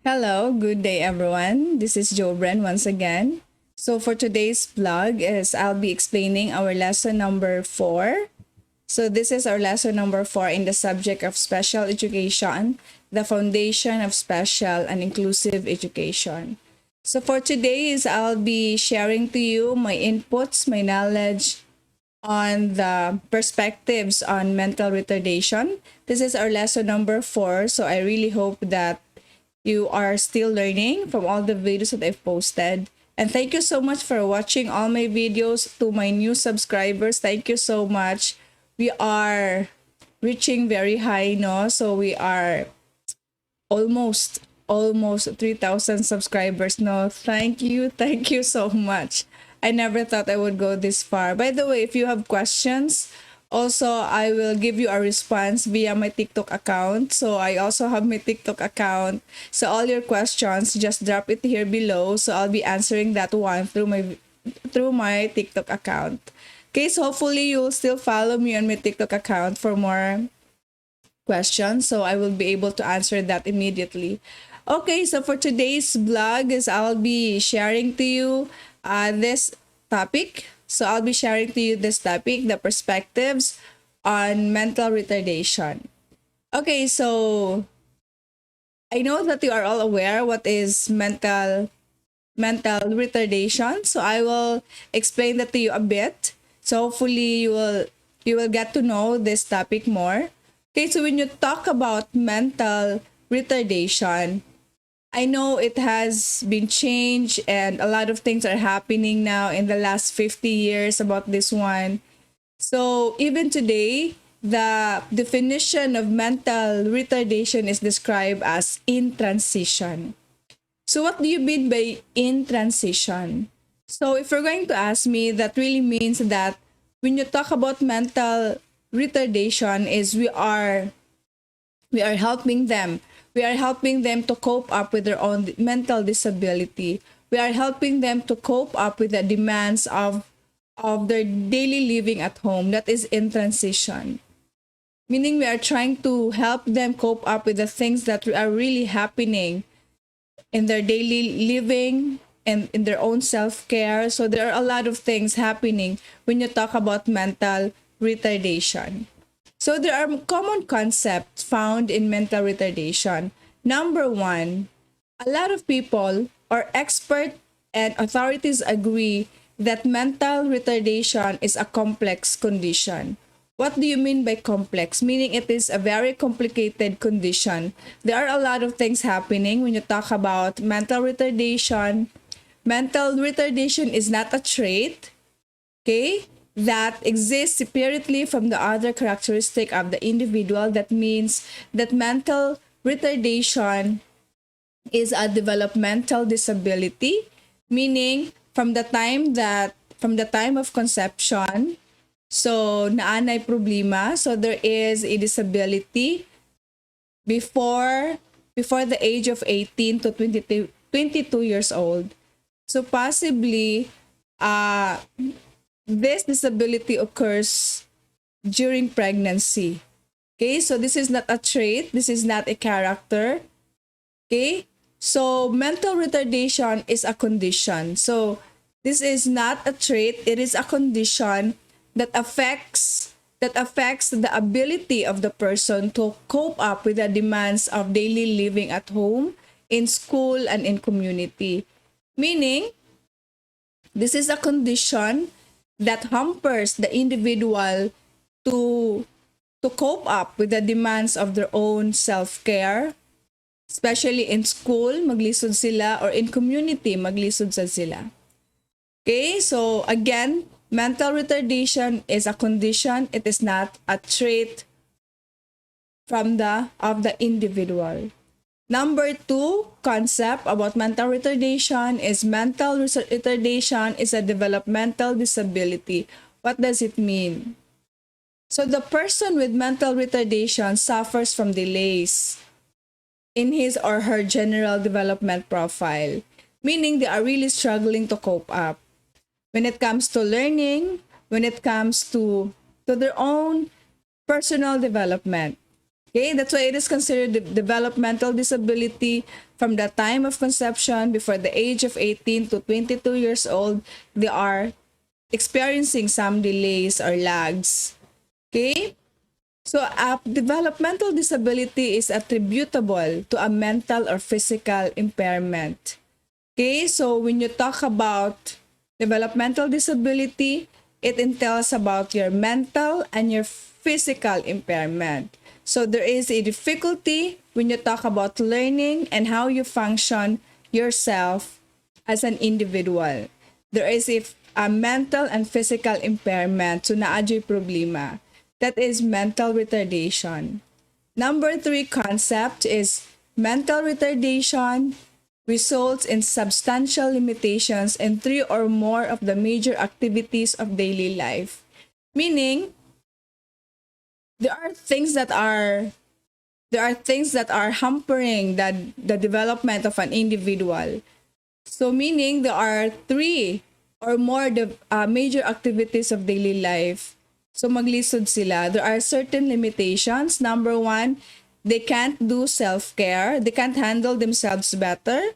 Hello, good day everyone. This is Joe Bren once again. So for today's vlog is I'll be explaining our lesson number 4. So this is our lesson number 4 in the subject of special education, the foundation of special and inclusive education. So for today is I'll be sharing to you my inputs, my knowledge on the perspectives on mental retardation. This is our lesson number 4, so I really hope that you are still learning from all the videos that I've posted. And thank you so much for watching all my videos. To my new subscribers, thank you so much. We are reaching very high, no? So we are almost 3,000 subscribers. No, thank you so much. I never thought I would go this far. By the way, if you have questions, also I will give you a response via my TikTok account. So I also have my TikTok account. So all your questions, just drop it here below. So I'll be answering that one through my TikTok account. Okay, so hopefully you'll still follow me on my TikTok account for more question, so I will be able to answer that immediately. Okay, so for today's vlog is I'll be sharing to you this topic. So I'll be sharing to you this topic, the perspectives on mental retardation. Okay, so I know that you are all aware what is mental retardation. So I will explain that to you a bit. So hopefully you will get to know this topic more. Okay, so when you talk about mental retardation, I know it has been changed and a lot of things are happening now in the last 50 years about this one. So even today, the definition of mental retardation is described as in transition. So what do you mean by in transition? So if you're going to ask me, that really means that when you talk about mental retardation is we are helping them. We are helping them to cope up with their own mental disability. We are helping them to cope up with the demands of their daily living at home. That is in transition. Meaning we are trying to help them cope up with the things that are really happening in their daily living and in their own self-care. So there are a lot of things happening when you talk about mental retardation. So there are common concepts found in mental retardation. Number one, a lot of people or experts and authorities agree that mental retardation is a complex condition. What do you mean by complex? Meaning it is a very complicated condition. There are a lot of things happening when you talk about mental retardation. Mental retardation is not a trait, okay, that exists separately from the other characteristic of the individual. That means that mental retardation is a developmental disability, meaning from the time of conception, so naanay problema, so there is a disability before the age of 18 to 22 years old. So possibly this disability occurs during pregnancy. Okay, so this is not a trait, this is not a character. Okay, so mental retardation is a condition. So this is not a trait, it is a condition that affects the ability of the person to cope up with the demands of daily living at home, in school, and in community. Meaning, this is a condition that hampers the individual to cope up with the demands of their own self-care, especially in school, maglisod sila, or in community, maglisod sa sila. Okay, so again, mental retardation is a condition, it is not a trait of the individual. Number two concept about mental retardation is mental retardation is a developmental disability. What does it mean? So the person with mental retardation suffers from delays in his or her general development profile, meaning they are really struggling to cope up when it comes to learning, when it comes to their own personal development. Okay, that's why it is considered developmental disability from the time of conception before the age of 18 to 22 years old. They are experiencing some delays or lags. Okay, so a developmental disability is attributable to a mental or physical impairment. Okay, so when you talk about developmental disability, it entails about your mental and your physical impairment. So there is a difficulty when you talk about learning and how you function yourself as an individual. There is a mental and physical impairment. So naadyo'y problema. That is mental retardation. Number 3 concept is mental retardation results in substantial limitations in 3 or more of the major activities of daily life. Meaning, there are things that are hampering the development of an individual. So meaning there are 3 or more major activities of daily life. So maglisod sila. There are certain limitations. Number 1, they can't do self-care. They can't handle themselves better.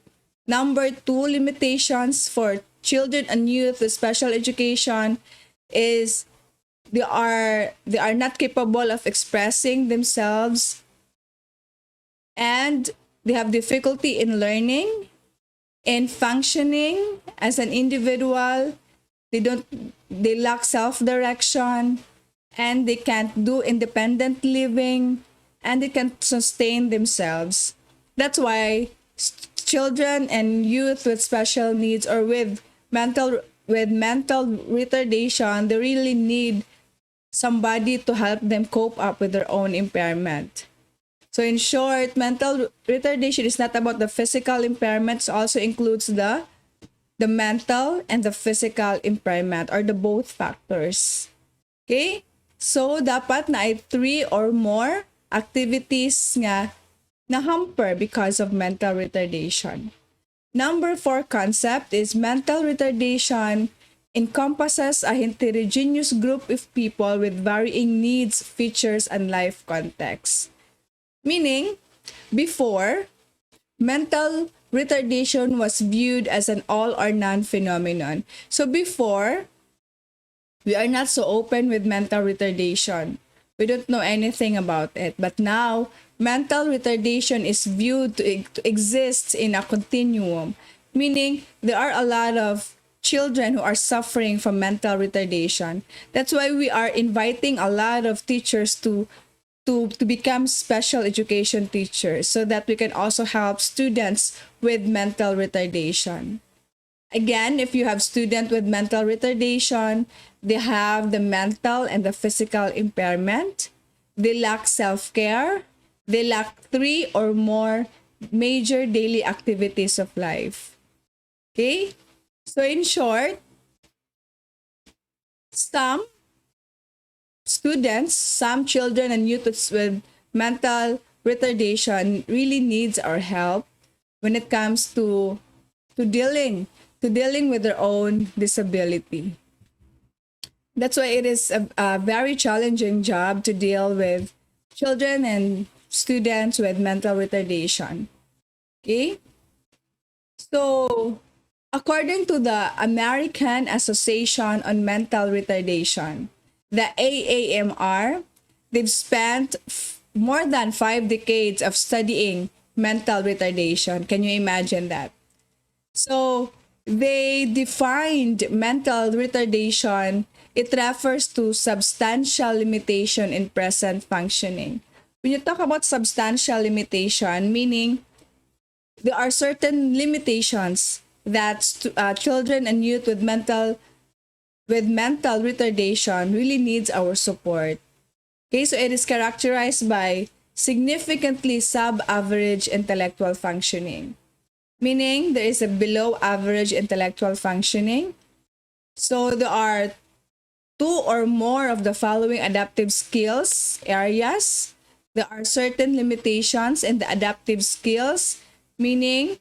Number 2, limitations for children and youth with special education is they are not capable of expressing themselves, and they have difficulty in learning, in functioning as an individual. They lack self-direction, and they can't do independent living, and they can't sustain themselves. That's why children and youth with special needs or with mental retardation, they really need somebody to help them cope up with their own impairment. So in short, mental retardation is not about the physical impairments, also includes the mental and the physical impairment, or the both factors. Okay? So dapat na ay 3 or more activities nga na hamper because of mental retardation. Number 4 concept is mental retardation encompasses a heterogeneous group of people with varying needs, features, and life contexts. Meaning, before, mental retardation was viewed as an all or none phenomenon. So before, we are not so open with mental retardation. We don't know anything about it. But now, mental retardation is viewed to exist in a continuum. Meaning, there are a lot of children who are suffering from mental retardation. That's why we are inviting a lot of teachers to become special education teachers so that we can also help students with mental retardation. Again, if you have students with mental retardation, they have the mental and the physical impairment. They lack self-care. They lack 3 or more major daily activities of life. Okay? So in short, some students, some children and youth with mental retardation really needs our help when it comes to dealing with their own disability. That's why it is a very challenging job to deal with children and students with mental retardation. Okay? So, according to the American Association on Mental Retardation, the AAMR, they've spent more than 5 decades of studying mental retardation. Can you imagine that? So, they defined mental retardation. It refers to substantial limitation in present functioning. When you talk about substantial limitation, meaning there are certain limitations that children and youth with mental retardation really needs our support. Okay, so it is characterized by significantly sub-average intellectual functioning. Meaning there is a below average intellectual functioning. So there are 2 or more of the following adaptive skills areas. There are certain limitations in the adaptive skills, meaning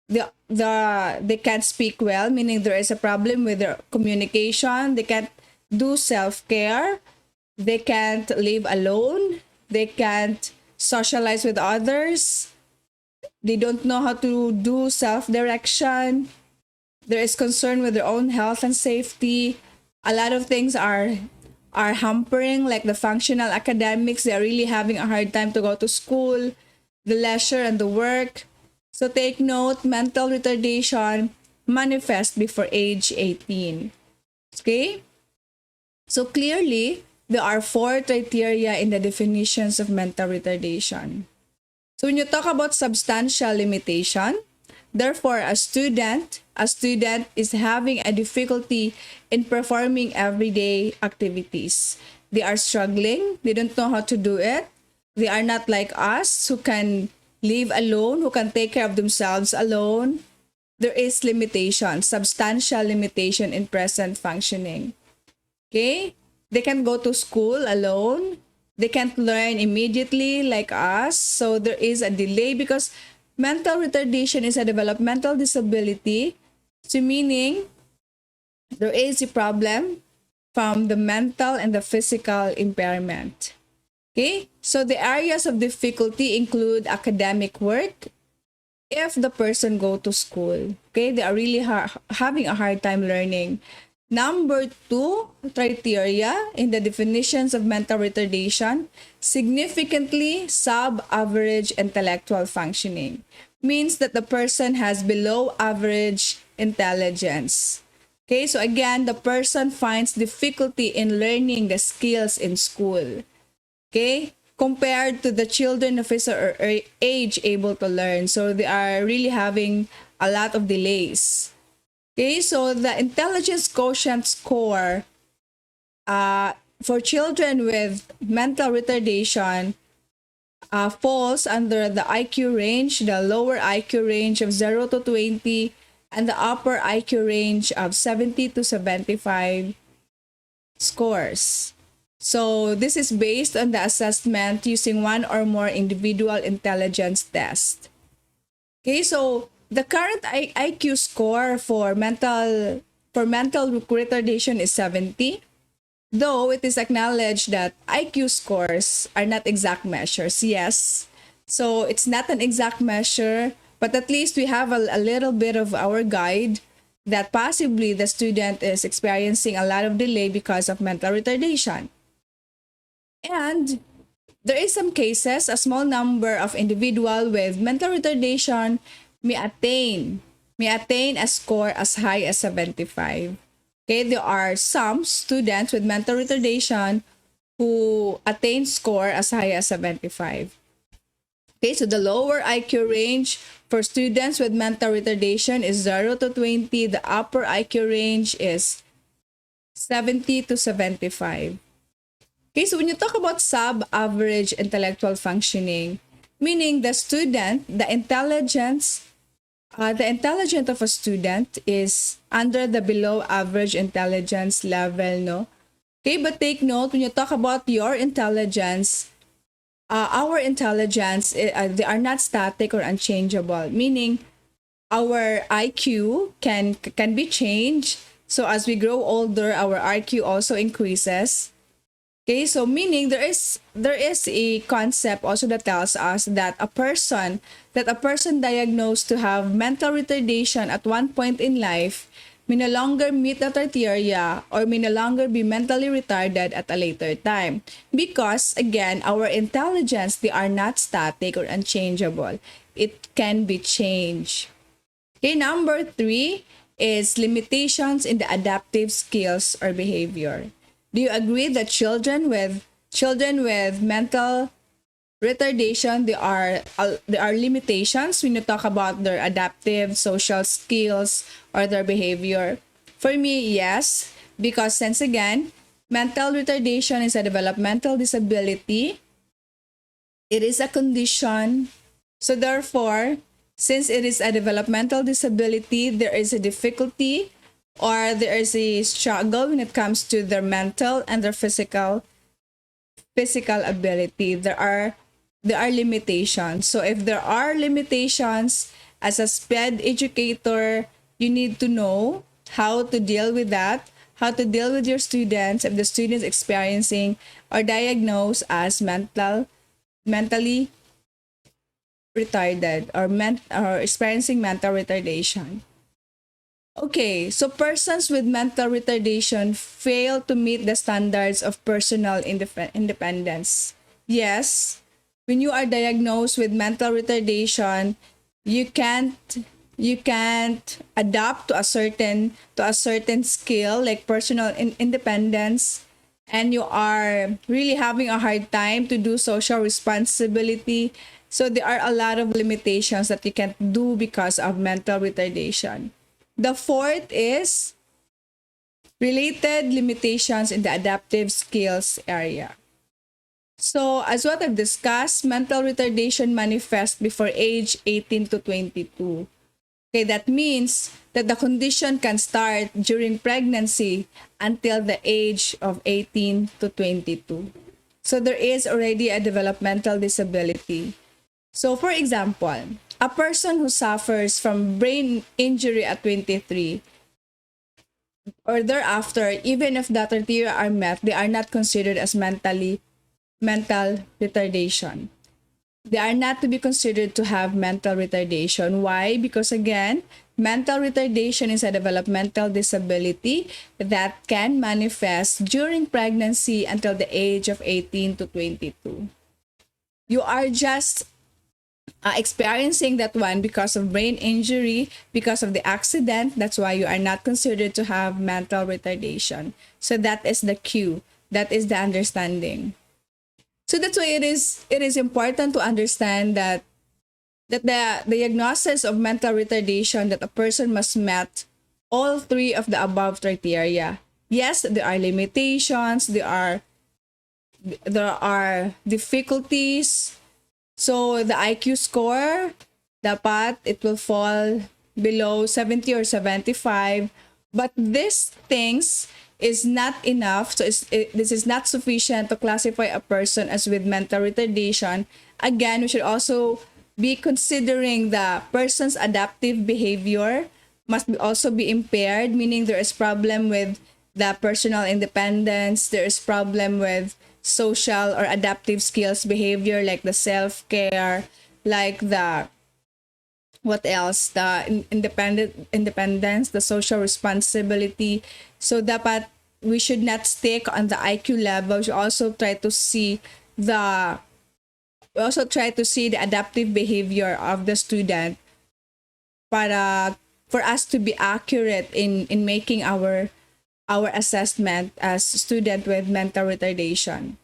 they can't speak well, meaning there is a problem with their communication. They can't do self-care. They can't live alone. They can't socialize with others. They don't know how to do self-direction. There is concern with their own health and safety. A lot of things are hampering, like the functional academics. They're really having a hard time to go to school, the leisure and the work. So take note, mental retardation manifests before age 18. Okay? So clearly, there are 4 criteria in the definitions of mental retardation. So when you talk about substantial limitation, therefore a student is having a difficulty in performing everyday activities. They are struggling, they don't know how to do it. They are not like us who can live alone, who can take care of themselves alone. There is limitation, substantial limitation in present functioning. Okay? They can go to school alone. They can't learn immediately like us. So there is a delay because mental retardation is a developmental disability. So meaning there is a problem from the mental and the physical impairment. Okay? So the areas of difficulty include academic work. If the person go to school, okay, they are really having a hard time learning. Number 2 criteria in the definitions of mental retardation, significantly sub-average intellectual functioning. Means that the person has below average intelligence. Okay, so again, the person finds difficulty in learning the skills in school. Okay, compared to the children of his or her age able to learn. So they are really having a lot of delays. Okay, so the intelligence quotient score for children with mental retardation falls under the IQ range, the lower IQ range of 0 to 20, and the upper IQ range of 70 to 75 scores. So this is based on the assessment using one or more individual intelligence tests. Okay, so the current IQ score for mental retardation is 70, though it is acknowledged that IQ scores are not exact measures. Yes, so it's not an exact measure, but at least we have a little bit of our guide that possibly the student is experiencing a lot of delay because of mental retardation. And there is some cases, a small number of individuals with mental retardation may attain a score as high as 75. Okay, there are some students with mental retardation who attain score as high as 75. Okay, so the lower IQ range for students with mental retardation is 0 to 20. The upper IQ range is 70 to 75. Okay, so when you talk about sub-average intellectual functioning, meaning the intelligence of a student is under the below average intelligence level, no? Okay, but take note, when you talk about your intelligence, our intelligence, they are not static or unchangeable, meaning our IQ can be changed. So as we grow older, our IQ also increases. Okay, so meaning there is a concept also that tells us that a person diagnosed to have mental retardation at one point in life may no longer meet the criteria or may no longer be mentally retarded at a later time, because again, our intelligence, they are not static or unchangeable. It can be changed. Okay, number 3 is limitations in the adaptive skills or behavior. Do you agree that children with mental retardation, there are limitations when you talk about their adaptive social skills or their behavior? For me, yes, because since again, mental retardation is a developmental disability. It is a condition. So therefore, since it is a developmental disability, there is a difficulty or there is a struggle when it comes to their mental and their physical ability. There are limitations. So if there are limitations, as a SPED educator, you need to know how to deal with that, how to deal with your students if the student is experiencing or diagnosed as mental mentally retarded or experiencing mental retardation. Okay, so persons with mental retardation fail to meet the standards of personal independence. Yes, when you are diagnosed with mental retardation, you can't you can't adapt to a certain skill like personal independence, and you are really having a hard time to do social responsibility. So there are a lot of limitations that you can't do because of mental retardation. The fourth is related limitations in the adaptive skills area. So, as what I've discussed, mental retardation manifests before age 18 to 22. Okay, that means that the condition can start during pregnancy until the age of 18 to 22. So, there is already a developmental disability. So, for example, a person who suffers from brain injury at 23 or thereafter, even if the criteria are met, they are not considered as mental retardation. They are not to be considered to have mental retardation. Why? Because again, mental retardation is a developmental disability that can manifest during pregnancy until the age of 18 to 22. You are just experiencing that one because of brain injury, because of the accident. That's why you are not considered to have mental retardation. So that is the cue. That is the understanding. So that's why it is important to understand that the diagnosis of mental retardation, that a person must meet all three of the above criteria. Yes, there are limitations, there are difficulties. So the IQ score, dapat it will fall below 70 or 75. But these things is not enough. So this is not sufficient to classify a person as with mental retardation. Again, we should also be considering the person's adaptive behavior must also be impaired, meaning there is problem with the personal independence, there is problem with social or adaptive skills behavior like the self-care, like the what else, the independence, the social responsibility. So dapat we should not stick on the IQ level. We also try to see the adaptive behavior of the student para for us to be accurate in making our assessment as student with mental retardation.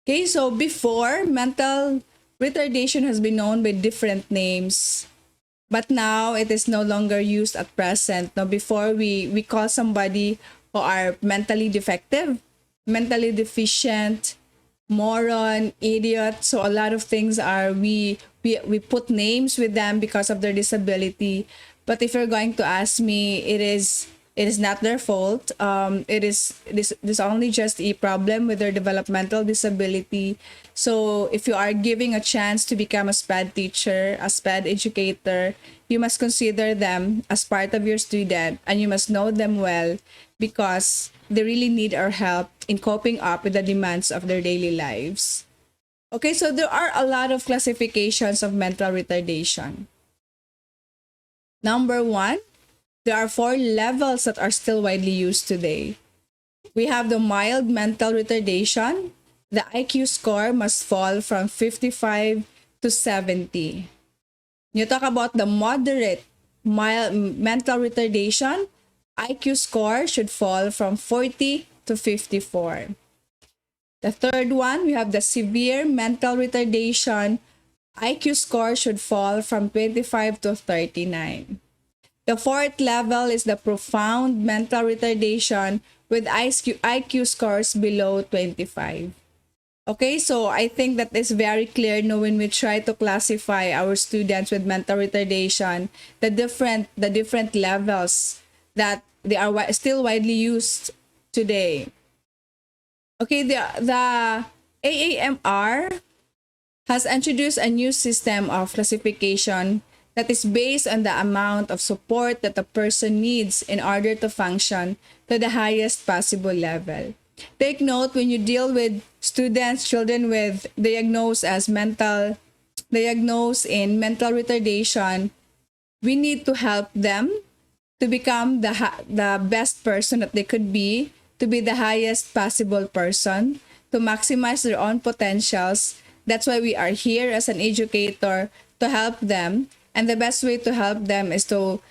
Okay, so before, mental retardation has been known by different names, but now it is no longer used at present. Now, before we call somebody who are mentally defective, mentally deficient, moron, idiot. So a lot of things are we put names with them because of their disability. But if you're going to ask me, it is not their fault. It is this only just a problem with their developmental disability. So if you are giving a chance to become a SPED teacher, a SPED educator, you must consider them as part of your student, and you must know them well because they really need our help in coping up with the demands of their daily lives. Okay, so there are a lot of classifications of mental retardation. Number one, there are 4 levels that are still widely used today. We have the mild mental retardation. The IQ score must fall from 55 to 70. You talk about the moderate mild mental retardation, IQ score should fall from 40 to 54. The third one, we have the severe mental retardation. IQ score should fall from 25 to 39. The fourth level is the profound mental retardation with IQ scores below 25. Okay, so I think that is very clear now when we try to classify our students with mental retardation, the different levels that they are still widely used today. Okay, the AAMR has introduced a new system of classification that is based on the amount of support that a person needs in order to function to the highest possible level. Take note when you deal with students, children with diagnosed in mental retardation, we need to help them to become the best person that they could be, to be the highest possible person, to maximize their own potentials. That's why we are here as an educator, to help them. And the best way to help them is to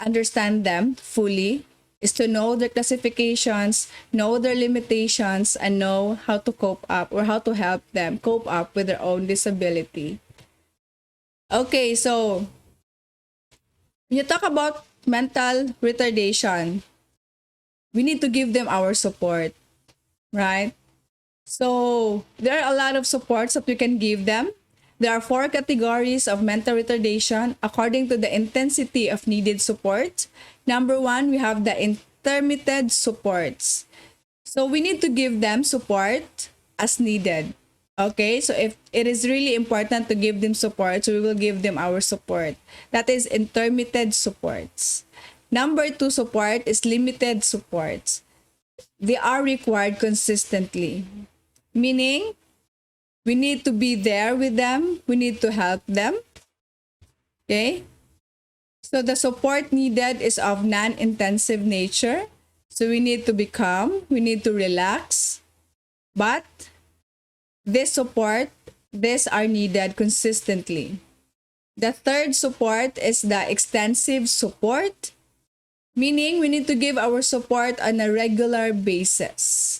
understand them fully, is to know their classifications, know their limitations, and know how to cope up or how to help them cope up with their own disability. Okay, so when you talk about mental retardation, we need to give them our support, right? So there are a lot of supports that we can give them. There are 4 categories of mental retardation according to the intensity of needed support. Number 1, we have the intermittent supports. So we need to give them support as needed. Okay, so if it is really important to give them support, so we will give them our support. That is intermittent supports. Number 2 support is limited supports. They are required consistently, meaning we need to be there with them. We need to help them. Okay, so the support needed is of non-intensive nature. So we need to be calm, we need to relax, but these are needed consistently. The third support is the extensive support, meaning we need to give our support on a regular basis.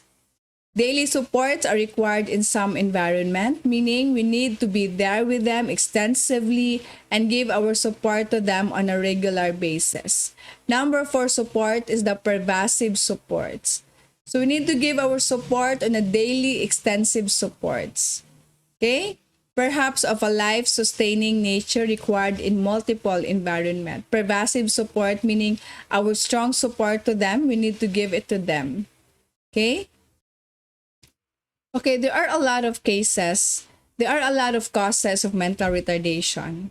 Daily supports are required in some environment, meaning we need to be there with them extensively and give our support to them on a regular basis. Number 4 support is the pervasive supports. So we need to give our support on a daily extensive supports. Okay? Perhaps of a life-sustaining nature required in multiple environment. Pervasive support meaning our strong support to them, we need to give it to them. Okay? Okay, there are a lot of cases. There are a lot of causes of mental retardation.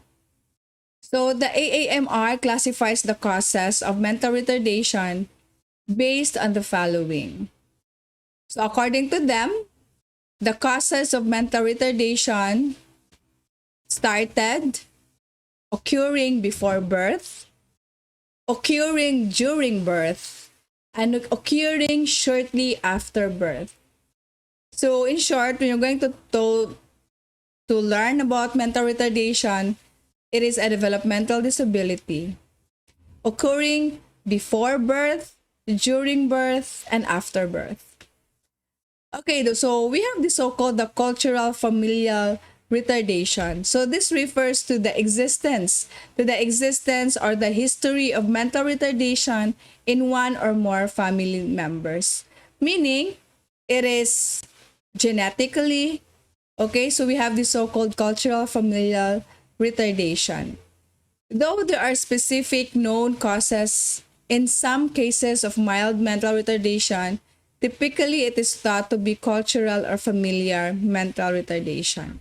So the AAMR classifies the causes of mental retardation based on the following. So according to them, the causes of mental retardation started occurring before birth, occurring during birth, and occurring shortly after birth. So in short, when you're going to learn about mental retardation, it is a developmental disability occurring before birth, during birth, and after birth. Okay, so we have the so-called the cultural familial retardation. So this refers to the existence or the history of mental retardation in one or more family members. Meaning, it is genetically, okay, so we have the so-called cultural familial retardation. Though there are specific known causes in some cases of mild mental retardation, typically it is thought to be cultural or familiar mental retardation.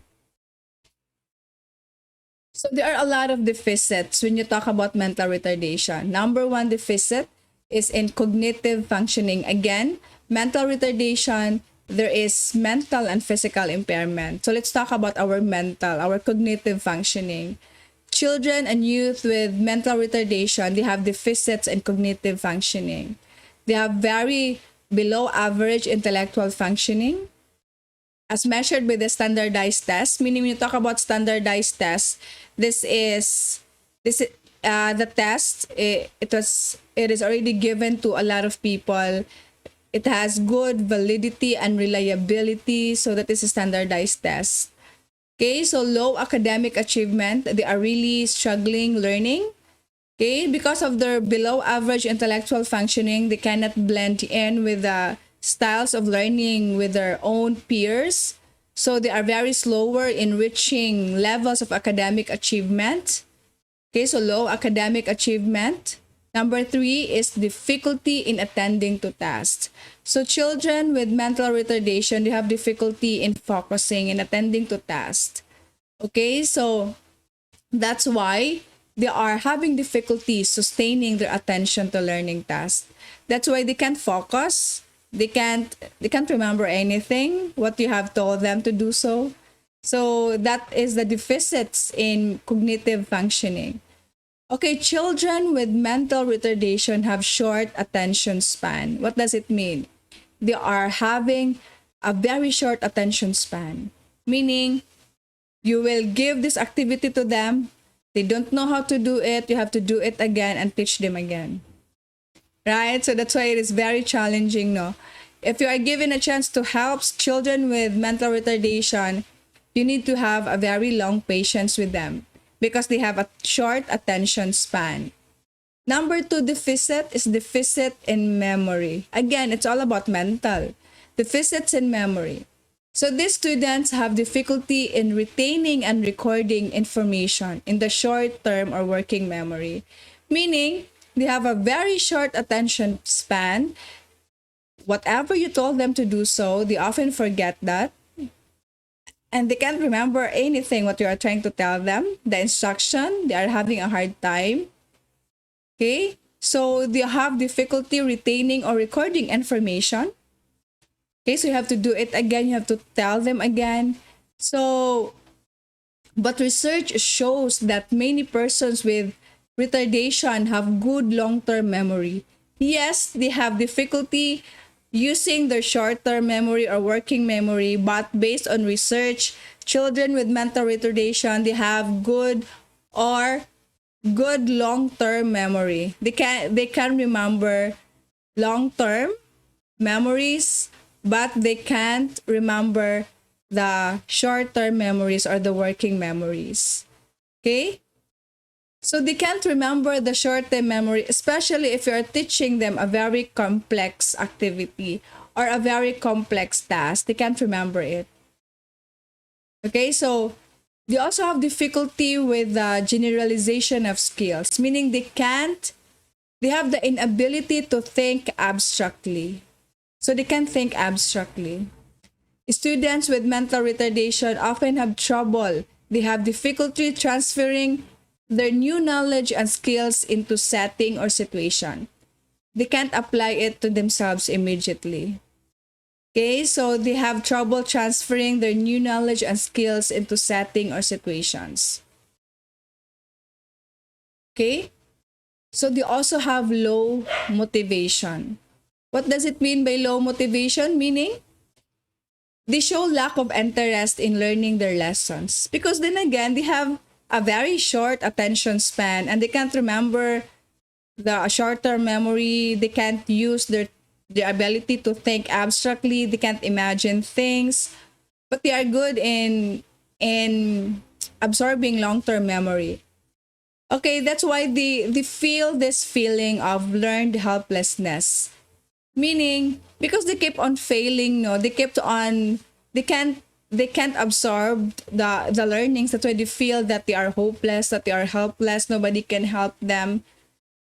So there are a lot of deficits when you talk about mental retardation. Number 1 deficit is in cognitive functioning. Again, mental retardation, there is mental and physical impairment. So let's talk about our cognitive functioning. Children and youth with mental retardation, they have deficits in cognitive functioning. They have very below average intellectual functioning as measured by the standardized test. Meaning when you talk about standardized tests, this is the test. It is already given to a lot of people. It has good validity and reliability, so that is a standardized test. Okay, so low academic achievement, they are really struggling learning. Okay, because of their below average intellectual functioning, they cannot blend in with the styles of learning with their own peers. So they are very slower in reaching levels of academic achievement. Okay, so low academic achievement. Number 3 is difficulty in attending to tasks. So children with mental retardation, they have difficulty in focusing and attending to tasks. Okay, so that's why they are having difficulty sustaining their attention to learning tasks. That's why they can't focus. they can't remember anything what you have told them to do. So that is the deficits in cognitive functioning. Okay, children with mental retardation have short attention span. What does it mean? They are having a very short attention span, meaning you will give this activity to them, they don't know how to do it, you have to do it again and teach them again. Right? So that's why it is very challenging, no? If you are given a chance to help children with mental retardation, you need to have a very long patience with them because they have a short attention span. Number 2 deficit is deficit in memory. Again, it's all about mental. Deficits in memory. So these students have difficulty in retaining and recording information in the short term or working memory, meaning they have a very short attention span. Whatever you told them to do so, they often forget that. And they can't remember anything what you are trying to tell them. The instruction, they are having a hard time. Okay? So they have difficulty retaining or recording information. Okay, so you have to do it again. You have to tell them again. So, but research shows that many persons with retardation have good long-term memory. Yes, they have difficulty using their short-term memory or working memory, but based on research, children with mental retardation, they have good long-term memory. They can remember long-term memories, but they can't remember the short-term memories or the working memories. Okay? So they can't remember the short-term memory, especially if you're teaching them a very complex activity or a very complex task. They can't remember it. Okay, so they also have difficulty with the generalization of skills, meaning they have the inability to think abstractly. So they can't think abstractly. Students with mental retardation often have trouble. They have difficulty transferring their new knowledge and skills into setting or situation. They can't apply it to themselves immediately. Okay, so they have trouble transferring their new knowledge and skills into setting or situations. Okay, so they also have low motivation. What does it mean by low motivation? Meaning, they show lack of interest in learning their lessons. Because then again, they have a very short attention span and they can't remember the short-term memory. They can't use their ability to think abstractly. They can't imagine things. But they are good in absorbing long-term memory. Okay, that's why they feel this feeling of learned helplessness. Meaning, because they keep on failing, no, they can't absorb the learnings. That's why they feel that they are hopeless, that they are helpless, nobody can help them.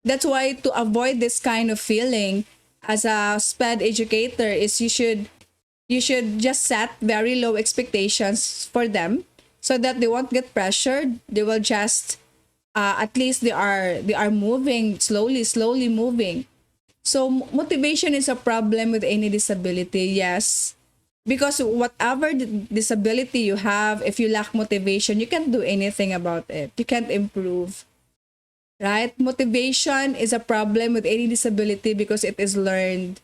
That's why to avoid this kind of feeling as a SPED educator is you should just set very low expectations for them so that they won't get pressured. They will just at least they are moving slowly moving. So motivation is a problem with any disability, yes. Because whatever disability you have, if you lack motivation, you can't do anything about it. You can't improve. Right? Motivation is a problem with any disability because it is learned.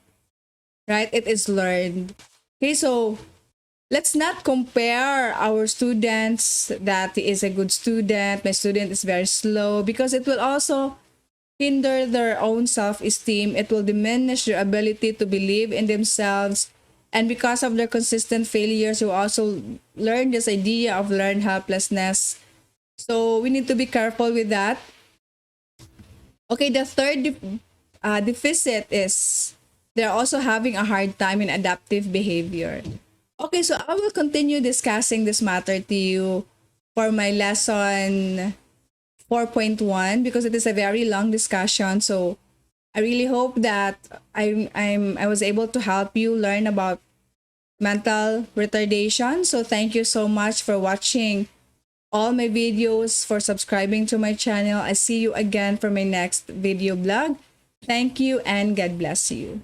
Right? It is learned. Okay, so let's not compare our students that is a good student, my student is very slow, because it will also hinder their own self-esteem. It will diminish their ability to believe in themselves. And because of their consistent failures, you also learn this idea of learned helplessness. So we need to be careful with that. Okay, the third deficit is they're also having a hard time in adaptive behavior. Okay, so I will continue discussing this matter to you for my lesson 4.1 because it is a very long discussion. So I really hope that I was able to help you learn about mental retardation. So thank you so much for watching all my videos, for subscribing to my channel. I see you again for my next video blog. Thank you and God bless you.